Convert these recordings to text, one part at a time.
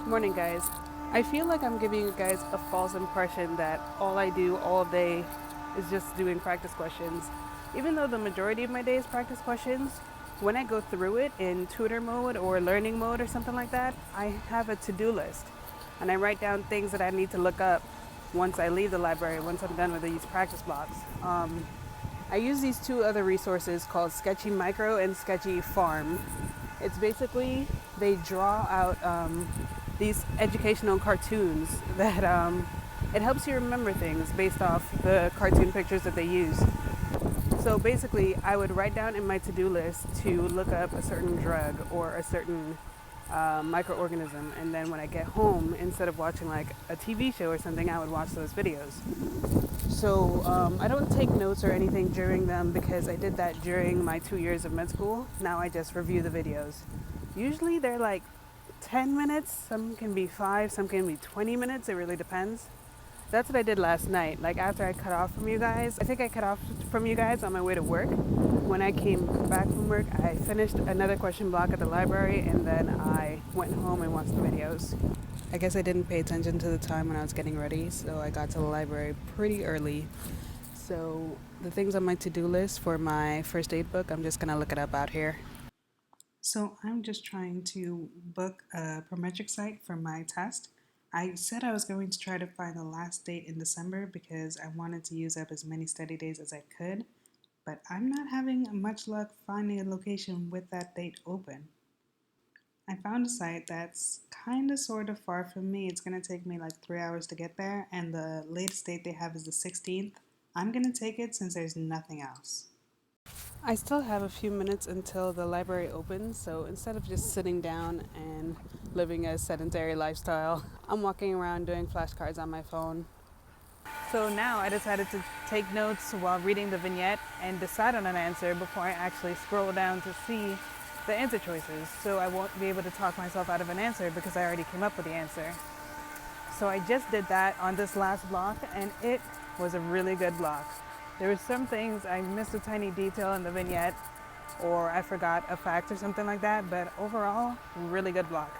Morning, guys. I feel like I'm giving you guys a false impression that all I do all day is just doing practice questions. Even though the majority of my day is practice questions, when I go through it in tutor mode or learning mode or something like that, I have a to-do list. And I write down things that I need to look up once I leave the library, once I'm done with these practice blocks. I use these two other resources called Sketchy Micro and Sketchy Farm. It's basically, they draw out these educational cartoons that it helps you remember things based off the cartoon pictures that they use. So basically, I would write down in my to-do list to look up a certain drug or a certain microorganism, and then when I get home, instead of watching like a TV show or something, I would watch those videos. So I don't take notes or anything during them because I did that during my 2 years of med school. Now I just review the videos. Usually they're like 10 minutes, some can be 5, some can be 20 minutes, it really depends. That's what I did last night. Like after I cut off from you guys, I think I cut off from you guys on my way to work. When I came back from work, I finished another question block at the library and then I went home and watched the videos. I guess I didn't pay attention to the time when I was getting ready, so I got to the library pretty early. So the things on my to-do list for my first aid book, I'm just gonna look it up out here. So I'm just trying to book a prometric site for my test. I said I was going to try to find the last date in December because I wanted to use up as many study days as I could, but I'm not having much luck finding a location with that date open. I found a site that's kind of sort of far from me. It's going to take me like 3 hours to get there, and the latest date they have is the 16th. I'm going to take it since there's nothing else. I still have a few minutes until the library opens, so instead of just sitting down and living a sedentary lifestyle, I'm walking around doing flashcards on my phone. So now I decided to take notes while reading the vignette and decide on an answer before I actually scroll down to see the answer choices, so I won't be able to talk myself out of an answer because I already came up with the answer. So I just did that on this last block, and it was a really good block. There were some things I missed a tiny detail in the vignette, or I forgot a fact or something like that, but overall, really good block.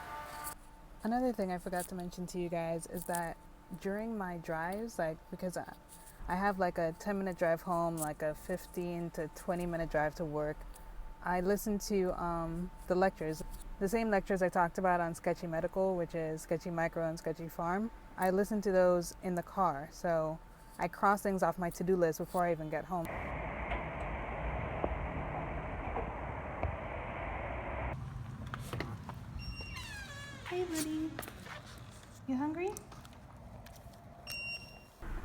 Another thing I forgot to mention to you guys is that during my drives, like because I have like a 10-minute drive home, like a 15 to 20-minute drive to work, I listen to the lectures, the same lectures I talked about on Sketchy Medical, which is Sketchy Micro and Sketchy Farm. I listen to those in the car, so I cross things off my to-do list before I even get home. Hey buddy, you hungry?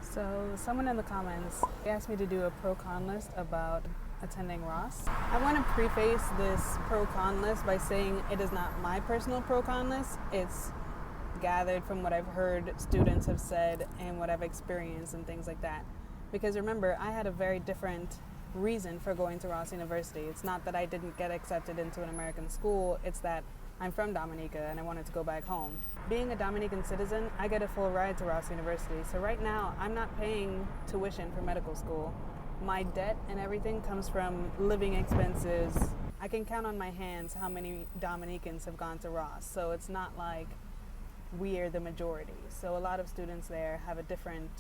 So someone in the comments asked me to do a pro-con list about attending RUSM. I want to preface this pro-con list by saying it is not my personal pro-con list. It's gathered from what I've heard students have said and what I've experienced and things like that. Because remember, I had a very different reason for going to Ross University. It's not that I didn't get accepted into an American school, it's that I'm from Dominica and I wanted to go back home. Being a Dominican citizen, I get a full ride to Ross University. So right now, I'm not paying tuition for medical school. My debt and everything comes from living expenses. I can count on my hands how many Dominicans have gone to Ross. So it's not like we are the majority. So a lot of students there have a different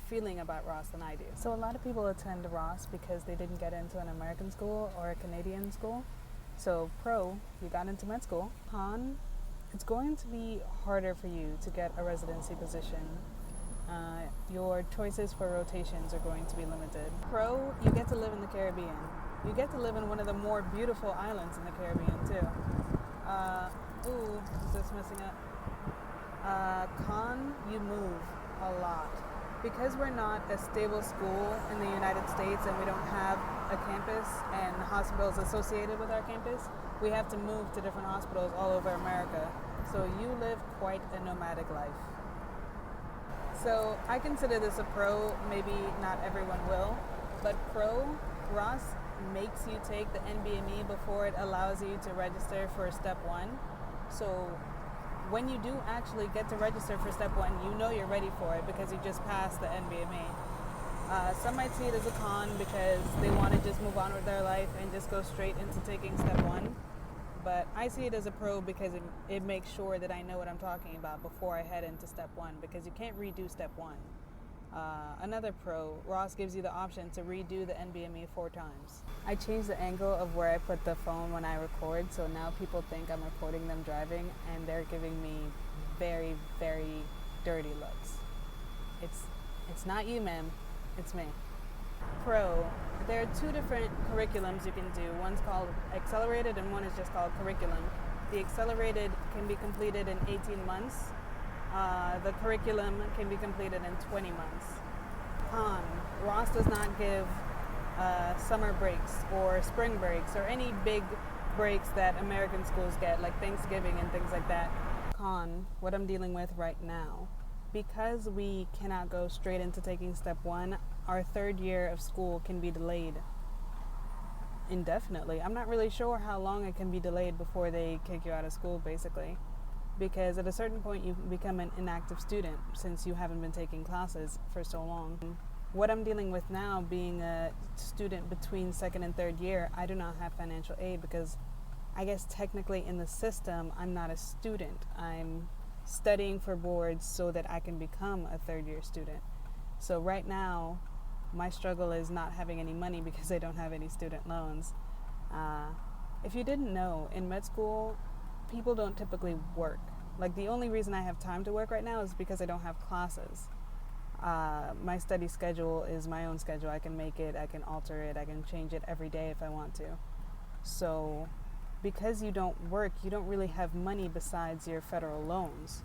feeling about Ross than I do. So a lot of people attend Ross because they didn't get into an American school or a Canadian school. So pro, you got into med school. Con, it's going to be harder for you to get a residency position. Your choices for rotations are going to be limited. Pro, you get to live in the Caribbean. You get to live in one of the more beautiful islands in the Caribbean too. Is this messing up? Con, you move a lot. Because we're not a stable school in the United States and we don't have a campus and hospitals associated with our campus, we have to move to different hospitals all over America. So you live quite a nomadic life. So I consider this a pro, maybe not everyone will, but pro, Ross makes you take the NBME before it allows you to register for step 1. So when you do actually get to register for step 1, you know you're ready for it because you just passed the NBME. Some might see it as a con because they want to just move on with their life and just go straight into taking step 1. but I see it as a pro because it makes sure that I know what I'm talking about before I head into step one, because you can't redo step one. Another pro, RUSM gives you the option to redo the NBME 4 times. I changed the angle of where I put the phone when I record, so now people think I'm recording them driving, and they're giving me very, very dirty looks. It's not you, ma'am, it's me. Pro, there are 2 different curriculums you can do. One's called accelerated and one is just called curriculum. The accelerated can be completed in 18 months. The curriculum can be completed in 20 months. Con, RUSM does not give summer breaks or spring breaks or any big breaks that American schools get, like Thanksgiving and things like that. Con, what I'm dealing with right now, because we cannot go straight into taking step one, our 3rd year of school can be delayed indefinitely. I'm not really sure how long it can be delayed before they kick you out of school, basically, because at a certain point you become an inactive student since you haven't been taking classes for so long. What I'm dealing with now, being a student between 2nd and 3rd year, I do not have financial aid because I guess technically in the system I'm not a student. I'm studying for boards so that I can become a 3rd year student. So right now my struggle is not having any money because I don't have any student loans. If you didn't know, in med school people don't typically work. Like, the only reason I have time to work right now is because I don't have classes. My study schedule is my own schedule. I can make it, I can alter it, I can change it every day if I want to. So because you don't work, you don't really have money besides your federal loans.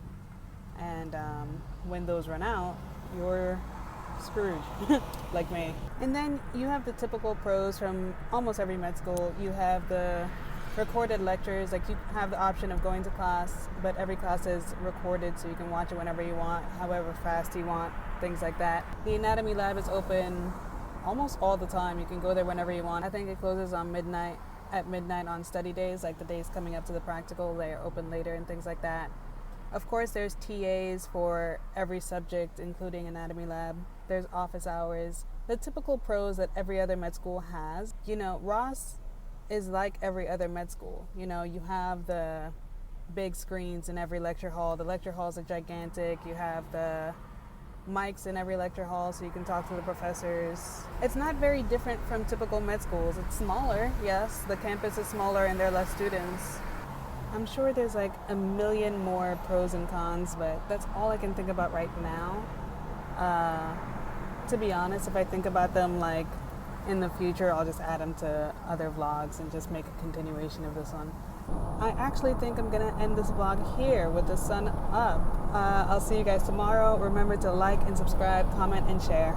And when those run out, you're screwed, like me. And then you have the typical pros from almost every med school. You have the recorded lectures, like you have the option of going to class, but every class is recorded so you can watch it whenever you want, however fast you want, things like that. The anatomy lab is open almost all the time. You can go there whenever you want. I think it closes on at midnight on study days, like the days coming up to the practical, they're open later and things like that. Of course, there's TAs for every subject, including anatomy lab. There's office hours, the typical pros that every other med school has. You know, RUSM is like every other med school. You know, you have the big screens in every lecture hall. The lecture halls are gigantic. You have the mics in every lecture hall so you can talk to the professors. It's not very different from typical med schools. It's smaller, yes. The campus is smaller and there are less students. I'm sure there's like a million more pros and cons, but that's all I can think about right now. To be honest, if I think about them like in the future, I'll just add them to other vlogs and just make a continuation of this one. I actually think I'm gonna end this vlog here with the sun up. I'll see you guys tomorrow. Remember to like and subscribe, comment, and share.